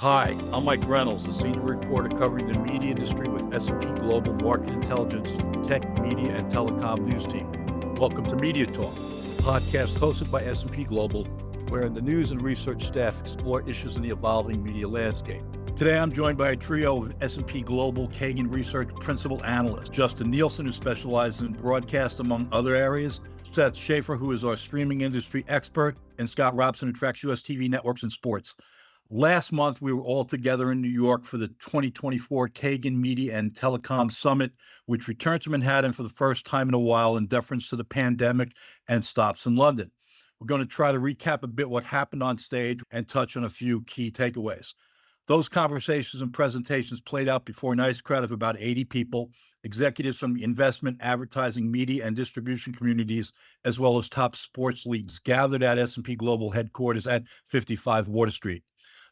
Hi, I'm Mike Reynolds, a senior reporter covering the media industry with S&P Global Market Intelligence, Tech, Media, and Telecom News Team. Welcome to Media Talk, a podcast hosted by S&P Global, wherein the news and research staff explore issues in the evolving media landscape. Today, I'm joined by a trio of S&P Global Kagan Research principal analysts: Justin Nielsen, who specializes in broadcast, among other areas; Seth Schaefer, who is our streaming industry expert; and Scott Robson, who tracks U.S. TV networks and sports. Last month, we were all together in New York for the 2024 Kagan Media and Telecom Summit, which returned to Manhattan for the first time in a while in deference to the pandemic and stops in London. We're going to try to recap a bit what happened on stage and touch on a few key takeaways. Those conversations and presentations played out before a nice crowd of about 80 people, executives from the investment, advertising, media, and distribution communities, as well as top sports leagues gathered at S&P Global headquarters at 55 Water Street.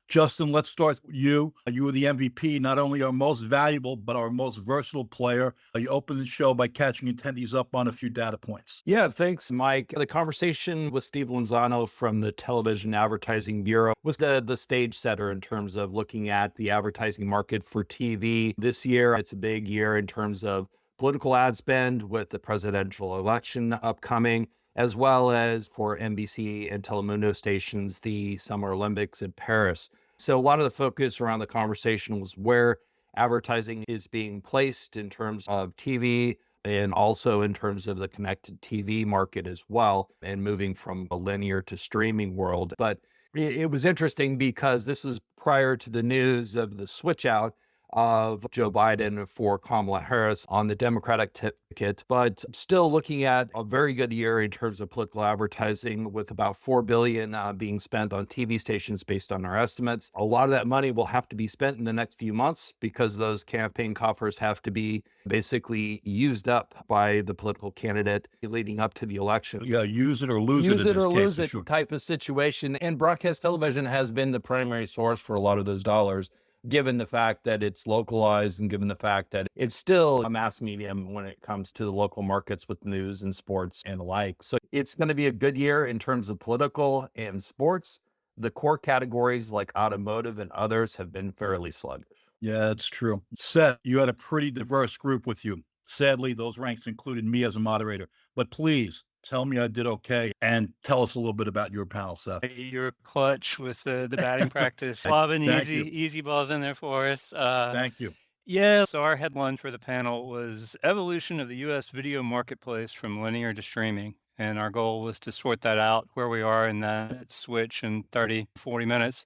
Justin, let's start with you. You were the MVP, not only our most valuable, but our most versatile player. You opened the show by catching attendees up on a few data points. Yeah, thanks, Mike. The conversation with Steve Lanzano from the Television Advertising Bureau was the stage setter in terms of looking at the advertising market for TV. This year, it's a big year in terms of political ad spend with the presidential election upcoming, as well as for NBC and Telemundo stations, the Summer Olympics in Paris. So a lot of the focus around the conversation was where advertising is being placed in terms of TV and also in terms of the connected TV market as well, and moving from a linear to streaming world. But it was interesting because this was prior to the news of the switch out of Joe Biden for Kamala Harris on the Democratic ticket, but still looking at a very good year in terms of political advertising, with about $4 billion being spent on TV stations based on our estimates. A lot of that money will have to be spent in the next few months because those campaign coffers have to be basically used up by the political candidate leading up to the election. Yeah, use it or lose Use it it in or this lose case, it for sure. type of situation. And broadcast television has been the primary source for a lot of those dollars, given the fact that it's localized and given the fact that it's still a mass medium when it comes to the local markets with news and sports and the like. So it's going to be a good year in terms of political and sports. The core categories like automotive and others have been fairly sluggish. Yeah, that's true. Seth, you had a pretty diverse group with you. Sadly, those ranks included me as a moderator. But please tell me I did okay, and tell us a little bit about your panel, Seth. You're clutch with the batting practice. Lobbing Thank easy balls in there for us. Thank you. Yeah, so our headline for the panel was Evolution of the U.S. Video Marketplace from Linear to Streaming. And our goal was to sort that out, where we are in that switch in 30, 40 minutes.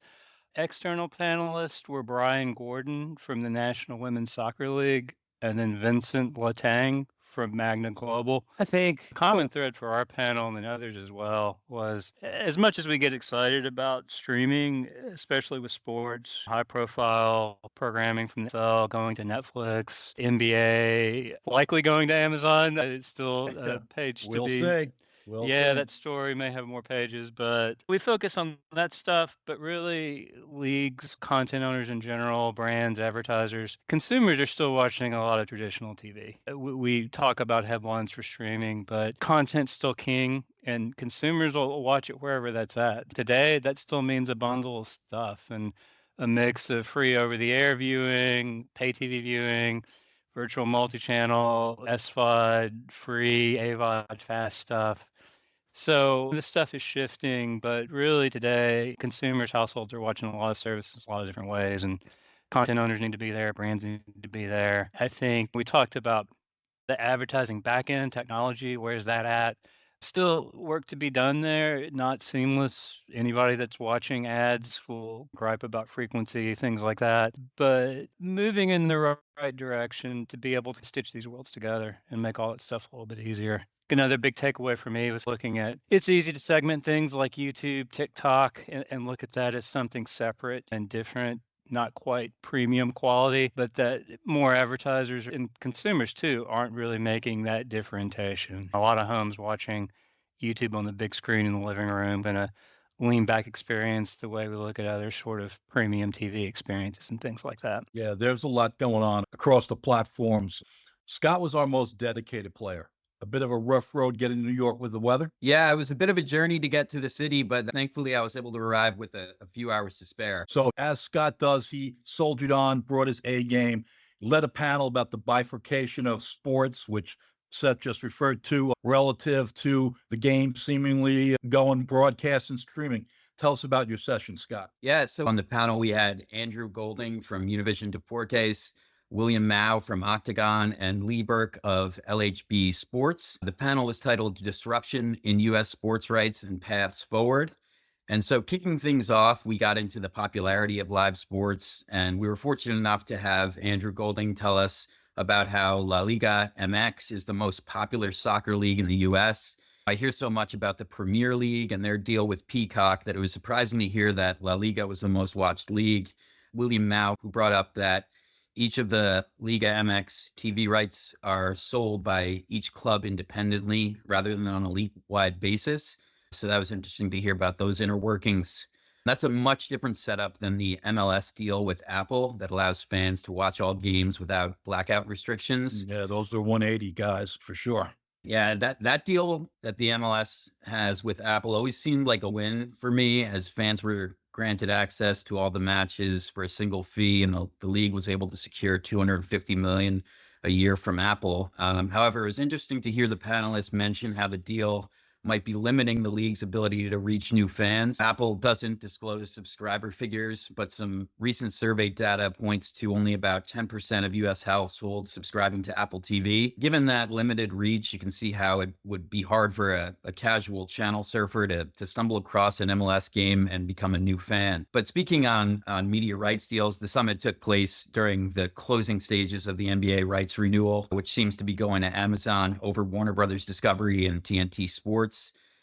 External panelists were Brian Gordon from the National Women's Soccer League, and then Vincent Latang from Magna Global. I think a common thread for our panel and others as well was, as much as we get excited about streaming, especially with sports, high profile programming from the NFL going to Netflix, NBA, likely going to Amazon, it's still a page to be. That story may have more pages, but we focus on that stuff. But really, leagues, content owners in general, brands, advertisers, consumers are still watching a lot of traditional TV. We talk about headlines for streaming, but content's still king, and consumers will watch it wherever that's at. Today, that still means a bundle of stuff and a mix of free over-the-air viewing, pay TV viewing, virtual multi-channel, SVOD, free, AVOD, fast stuff. So this stuff is shifting, but really today, consumers, households are watching a lot of services a lot of different ways, and content owners need to be there, brands need to be there. I think we talked about the advertising backend technology. Where's that at? Still work to be done there, not seamless. Anybody that's watching ads will gripe about frequency, things like that. But moving in the right direction to be able to stitch these worlds together and make all that stuff a little bit easier. Another big takeaway for me was looking at, it's easy to segment things like YouTube, TikTok, and look at that as something separate and different, not quite premium quality, but that more advertisers and consumers too aren't really making that differentiation. A lot of homes watching YouTube on the big screen in the living room and a lean back experience the way we look at other sort of premium TV experiences and things like that. Yeah, there's a lot going on across the platforms. Scott was our most dedicated player. A bit of a rough road getting to New York with the weather? Yeah, it was a bit of a journey to get to the city, but thankfully I was able to arrive with a few hours to spare. So, as Scott does, he soldiered on, brought his A game, led a panel about the bifurcation of sports, which Seth just referred to, relative to the game seemingly going broadcast and streaming. Tell us about your session, Scott. Yeah, so on the panel, we had Andrew Golding from Univision Deportes, William Mao from Octagon, and Lee Burke of LHB Sports. The panel was titled Disruption in U.S. Sports Rights and Paths Forward. And so kicking things off, we got into the popularity of live sports, and we were fortunate enough to have Andrew Golding tell us about how La Liga MX is the most popular soccer league in the U.S. I hear so much about the Premier League and their deal with Peacock that it was surprising to hear that La Liga was the most watched league. William Mao, who brought up that each of the Liga MX TV rights are sold by each club independently rather than on a league-wide basis. So that was interesting to hear about those inner workings. That's a much different setup than the MLS deal with Apple that allows fans to watch all games without blackout restrictions. Yeah, those are 180 guys for sure. Yeah, that deal that the MLS has with Apple always seemed like a win for me, as fans were granted access to all the matches for a single fee, and the league was able to secure $250 million a year from Apple. However, it was interesting to hear the panelists mention how the deal might be limiting the league's ability to reach new fans. Apple doesn't disclose subscriber figures, but some recent survey data points to only about 10% of US households subscribing to Apple TV. Given that limited reach, you can see how it would be hard for a casual channel surfer to stumble across an MLS game and become a new fan. But speaking on media rights deals, the summit took place during the closing stages of the NBA rights renewal, which seems to be going to Amazon over Warner Brothers Discovery and TNT Sports.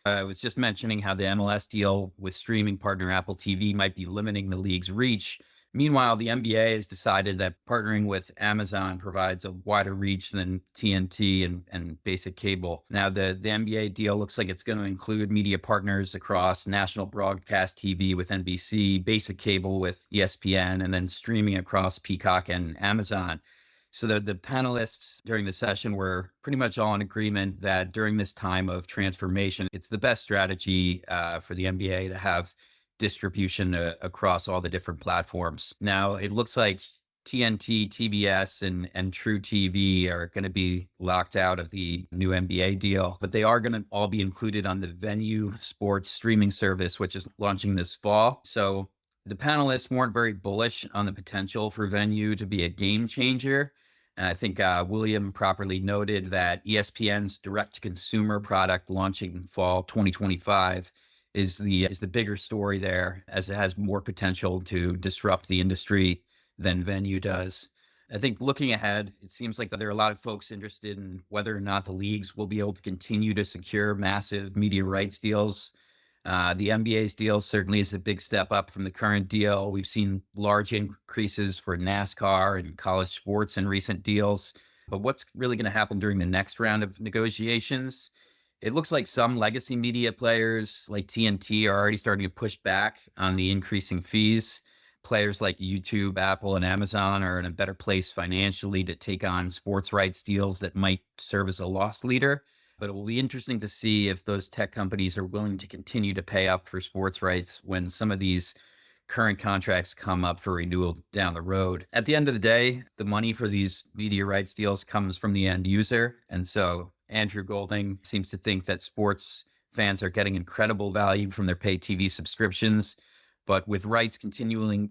I was just mentioning how the MLS deal with streaming partner Apple TV might be limiting the league's reach. Meanwhile, the NBA has decided that partnering with Amazon provides a wider reach than TNT and basic cable. Now, the NBA deal looks like it's going to include media partners across national broadcast TV with NBC, basic cable with ESPN, and then streaming across Peacock and Amazon. So the panelists during the session were pretty much all in agreement that during this time of transformation, it's the best strategy for the NBA to have distribution across all the different platforms. Now, it looks like TNT, TBS, and True TV are going to be locked out of the new NBA deal, but they are going to all be included on the Venue sports streaming service, which is launching this fall. So the panelists weren't very bullish on the potential for Venue to be a game changer. And I think William properly noted that ESPN's direct-to-consumer product launching fall 2025 is the bigger story there, as it has more potential to disrupt the industry than Venue does. I think looking ahead, it seems like there are a lot of folks interested in whether or not the leagues will be able to continue to secure massive media rights deals. The NBA's deal certainly is a big step up from the current deal. We've seen large increases for NASCAR and college sports in recent deals. But what's really going to happen during the next round of negotiations? It looks like some legacy media players like TNT are already starting to push back on the increasing fees. Players like YouTube, Apple, and Amazon are in a better place financially to take on sports rights deals that might serve as a loss leader. But it will be interesting to see if those tech companies are willing to continue to pay up for sports rights when some of these current contracts come up for renewal down the road. At the end of the day, the money for these media rights deals comes from the end user. And so Andrew Golding seems to think that sports fans are getting incredible value from their pay TV subscriptions, but with rights continually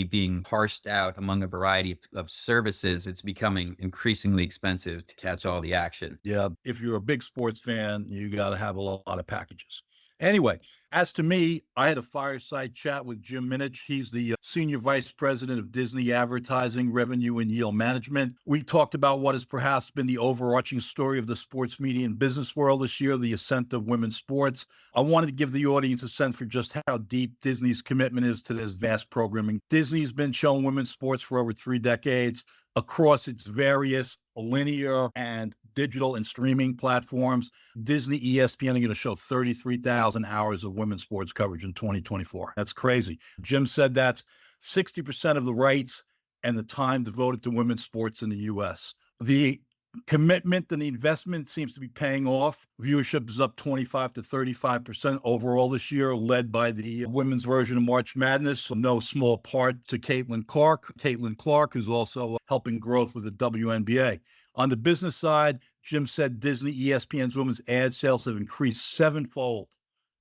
being parsed out among a variety of services, it's becoming increasingly expensive to catch all the action. Yeah, if you're a big sports fan, you got to have a lot of packages. Anyway, as to me, I had a fireside chat with Jim Minich. He's the Senior Vice President of Disney Advertising, Revenue, and Yield Management. We talked about what has perhaps been the overarching story of the sports media and business world this year, the ascent of women's sports. I wanted to give the audience a sense for just how deep Disney's commitment is to this vast programming. Disney's been showing women's sports for over 3 decades across its various linear and digital and streaming platforms. Disney ESPN are going to show 33,000 hours of women's sports coverage in 2024. That's crazy. Jim said that's 60% of the rights and the time devoted to women's sports in the U.S. The Commitment and the investment seems to be paying off. Viewership is up 25 to 35% overall this year, led by the women's version of March Madness. So no small part to Caitlin Clark. Caitlin Clark is also helping growth with the WNBA. On the business side, Jim said Disney ESPN's women's ad sales have increased sevenfold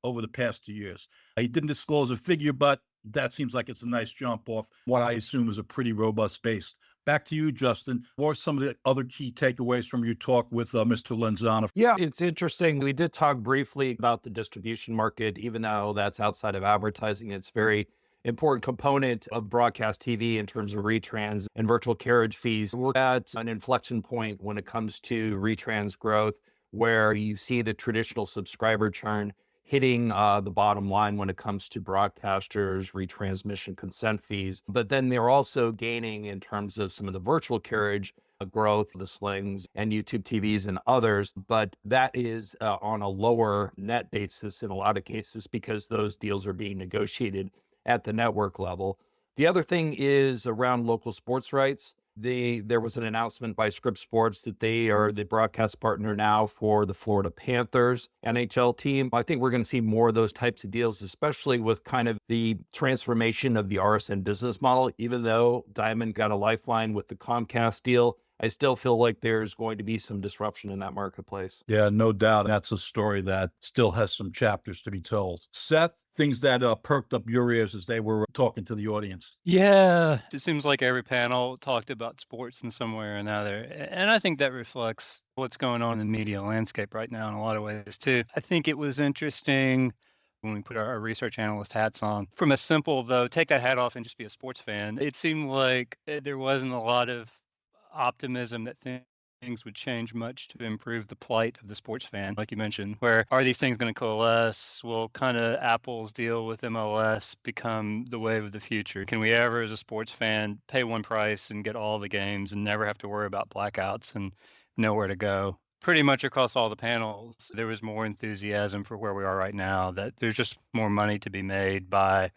over the past 2 years. He didn't disclose a figure, but that seems like it's a nice jump off what I assume is a pretty robust base. Back to you, Justin. What are some of the other key takeaways from your talk with Mr. Lenzano? Yeah, it's interesting. We did talk briefly about the distribution market, even though that's outside of advertising. It's a very important component of broadcast TV in terms of retrans and virtual carriage fees. We're at an inflection point when it comes to retrans growth, where you see the traditional subscriber churn hitting the bottom line when it comes to broadcasters, retransmission consent fees. But then they're also gaining in terms of some of the virtual carriage growth, the Slings and YouTube TVs and others. But that is on a lower net basis in a lot of cases because those deals are being negotiated at the network level. The other thing is around local sports rights. There was an announcement by Scripps Sports that they are the broadcast partner now for the Florida Panthers NHL team. I think we're going to see more of those types of deals, especially with kind of the transformation of the RSN business model. Even though Diamond got a lifeline with the Comcast deal, I still feel like there's going to be some disruption in that marketplace. Yeah, no doubt. That's a story that still has some chapters to be told. Seth, things that perked up your ears as they were talking to the audience. Yeah, it seems like every panel talked about sports in some way or another. And I think that reflects what's going on in the media landscape right now in a lot of ways, too. I think it was interesting when we put our research analyst hats on. From a simple, though, take that hat off and just be a sports fan, it seemed like there wasn't a lot of optimism that things would change much to improve the plight of the sports fan, like you mentioned. Where are these things going to coalesce? Will kind of Apple's deal with MLS become the wave of the future? Can we ever, as a sports fan, pay one price and get all the games and never have to worry about blackouts and know where to go? Pretty much across all the panels, there was more enthusiasm for where we are right now, that there's just more money to be made by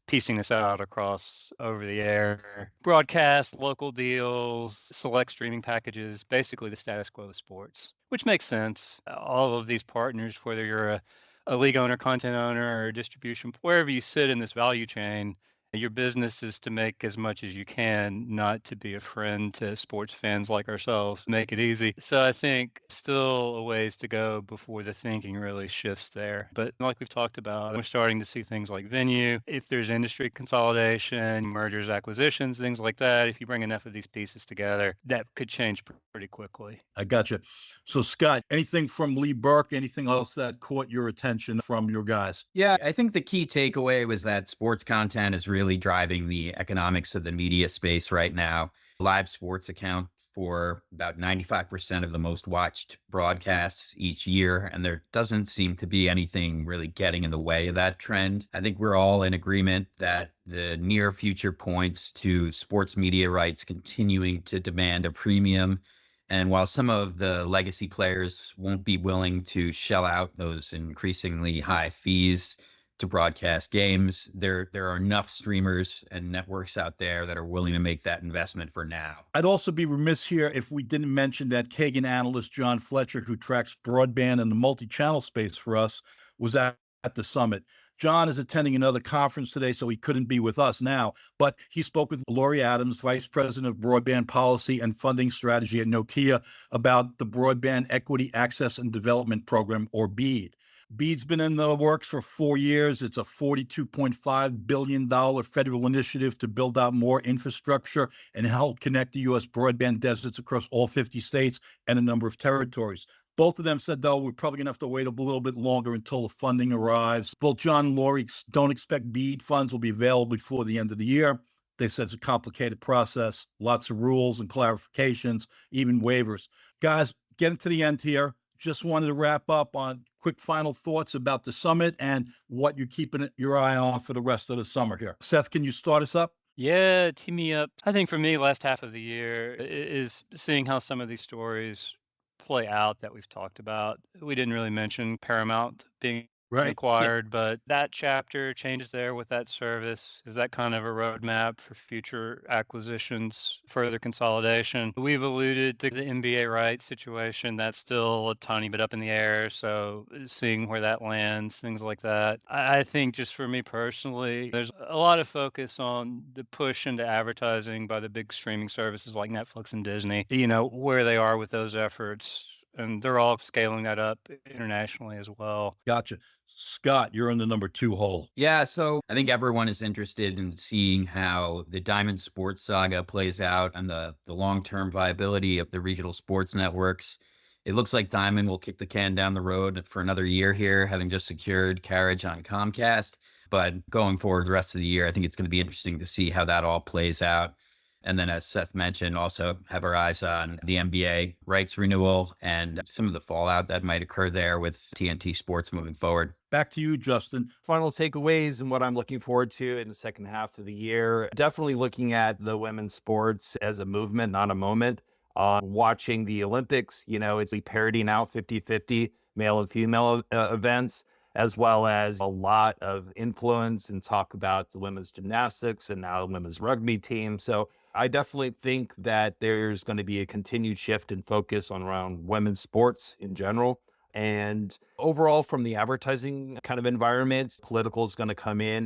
piecing this out across over the air broadcast, local deals, select streaming packages, basically the status quo of sports, which makes sense. All of these partners, whether you're a league owner, content owner, or distribution, wherever you sit in this value chain, your business is to make as much as you can, not to be a friend to sports fans like ourselves. Make it easy. So I think still a ways to go before the thinking really shifts there. But like we've talked about, we're starting to see things like venue. If there's industry consolidation, mergers, acquisitions, things like that, if you bring enough of these pieces together, that could change pretty quickly. I gotcha. So, Scott, anything from Lee Burke, anything else that caught your attention from your guys? Yeah, I think the key takeaway was that sports content is really driving the economics of the media space right now. Live sports account for about 95% of the most watched broadcasts each year, and there doesn't seem to be anything really getting in the way of that trend. I think we're all in agreement that the near future points to sports media rights continuing to demand a premium. And while some of the legacy players won't be willing to shell out those increasingly high fees to broadcast games, there are enough streamers and networks out there that are willing to make that investment for now. I'd also be remiss here if we didn't mention that Kagan analyst John Fletcher, who tracks broadband and the multi-channel space for us, was at the summit. John is attending another conference today, so he couldn't be with us now, but he spoke with Lori Adams, Vice President of Broadband Policy and Funding Strategy at Nokia, about the Broadband Equity Access and Development Program, or BEAD. BEAD's been in the works for 4 years. It's a $42.5 billion federal initiative to build out more infrastructure and help connect the U.S. broadband deserts across all 50 states and a number of territories. Both of them said, though, we're probably going to have to wait a little bit longer until the funding arrives. Both John and Lori don't expect BEAD funds will be available before the end of the year. They said it's a complicated process, lots of rules and clarifications, even waivers. Guys, getting to the end here, just wanted to wrap up on quick final thoughts about the summit and what you're keeping your eye on for the rest of the summer here. Seth, can you start us up? Yeah, tee me up. I think for me, last half of the year is seeing how some of these stories play out that we've talked about. We didn't really mention Paramount being acquired, but that chapter changes there with that service. Is that kind of a roadmap for future acquisitions, further consolidation? We've alluded to the NBA rights situation. That's still a tiny bit up in the air. So seeing where that lands, things like that. I think just for me personally, there's a lot of focus on the push into advertising by the big streaming services like Netflix and Disney, where they are with those efforts. And they're all scaling that up internationally as well. Gotcha. Scott, you're in the number 2 hole. Yeah, so I think everyone is interested in seeing how the Diamond Sports saga plays out and the long-term viability of the regional sports networks. It looks like Diamond will kick the can down the road for another year here, having just secured carriage on Comcast. But going forward the rest of the year, I think it's going to be interesting to see how that all plays out. And then, as Seth mentioned, also have our eyes on the NBA rights renewal and some of the fallout that might occur there with TNT Sports moving forward. Back to you, Justin. Final takeaways and what I'm looking forward to in the second half of the year. Definitely looking at the women's sports as a movement, not a moment. Watching the Olympics, it's parodying out 50-50 male and female events, as well as a lot of influence and talk about the women's gymnastics and now the women's rugby team. So I definitely think that there's going to be a continued shift in focus around women's sports in general. And overall, from the advertising kind of environment, political is going to come in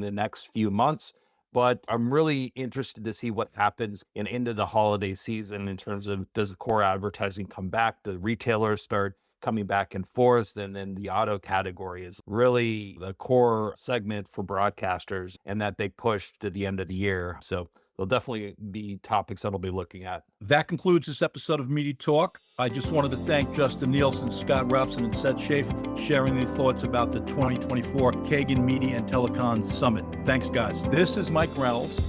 the next few months. But I'm really interested to see what happens into the holiday season in terms of, does the core advertising come back? Do retailers start coming back and forth? And then the auto category is really the core segment for broadcasters, and that they push to the end of the year. So there'll definitely be topics that I'll be looking at. That concludes this episode of Media Talk. I just wanted to thank Justin Nielsen, Scott Robson, and Seth Schaefer for sharing their thoughts about the 2024 Kagan Media and Telecom Summit. Thanks, guys. This is Mike Reynolds.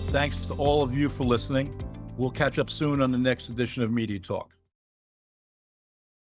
Thanks to all of you for listening. We'll catch up soon on the next edition of Media Talk.